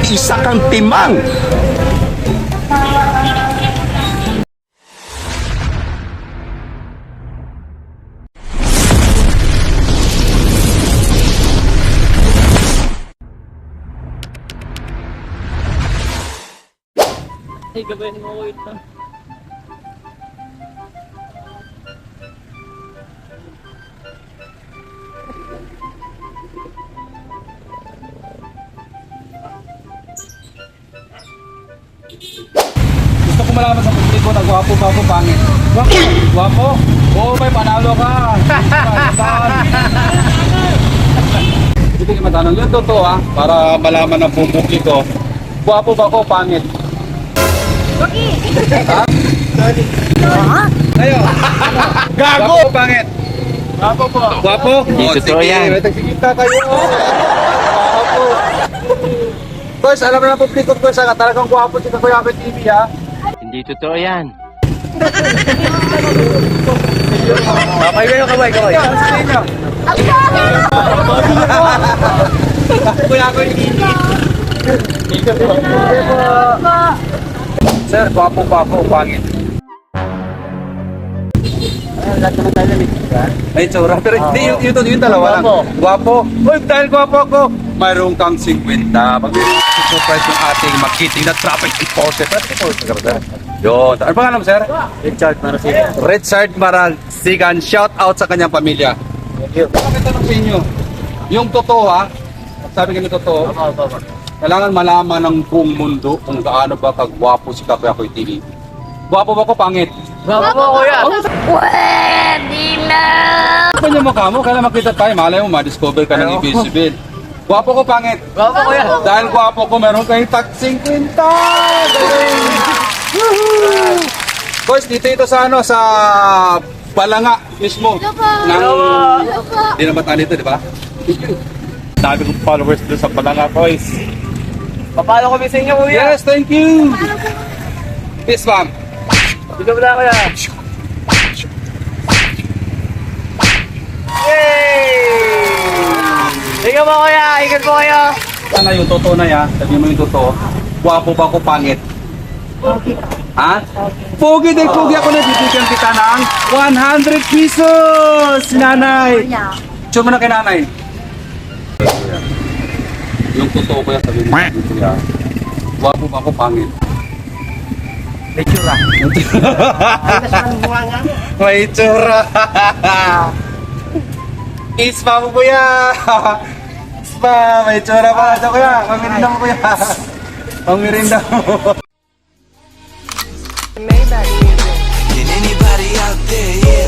Isa kang timang. Ay, gabayan mo ko ito. Gusto ko malaman sa publiko na gwapo ba ako pangit? Gwapo? Oo, may panalo ka. Hindi ko matanong yun totoo ha, para malaman ng publiko. Gwapo ba ako pangit? Ha? Ayo. Gago! Gwapo pangit? Ako po. Gwapo? Hindi totoo yan. May tagsigita kayo. Gwapo. Boys, alam na ng publiko ko sa talagang gwapo si Kuya Ako TV ha. Hindi totoo yan. Kamay kayo, kamay. Ano sa inyo? Kuya Ako TV. Sir, gwapo ba ako pangit? Lahat naman tayo na May tsura. Pero hindi, yung dalawa lang. Gwapo. Uy, dahil gwapo ako, mayroon kang 50. Pag surprise yung ating makiting na traffic enforcer. Traffic enforcer. Yun. Ano pangalan mo, sir? Richard Marasigan. Richard Marasigan. Shout out sa kanyang pamilya. Thank you. Bakit tanong sa inyo? Yung totoo ha, sabi ko totoo, kailangan malaman ng buong mundo kung gaano ba kagwapo si Kuya Ako TV. Gwapo ba ako pangit? Gwapo po, kuya. Pwede na! Ano yung mukha mo? Kailan makita tayo, malay mo, ma-discover ka ng invisible. Gwapo ko pangit. Gwapo, kuya. Dahil gwapo ko, meron kayong taxing kwinta! Boys, dito ito sa ano, sa Balanga mismo. Hindi na bataan dito, di ba? Dami kong followers doon sa Balanga, boys. Papalo kami sa inyo, kuya. Yes, thank you! Peace, ma'am. Dito mo na, kuya. Yay! Ikaw po, kuya. Ingat po kayo. Sana yung totoo na yan, sabi mo yung totoo. Gwapo ba ako pangit? Ha? Pogi din, pogi ako na bibigyan kita ng 100 pesos, nanay. Sure mo na kay nanay. Yung totoo ko yan, sabi mo kuya. Gwapo ba ako pangit? May tsura. May tsura. Ispa mo kuya. Ispa, may tsura pa. Ito kuya, pamirinda mo kuya. Pamirinda mo. Can anybody out there, yeah?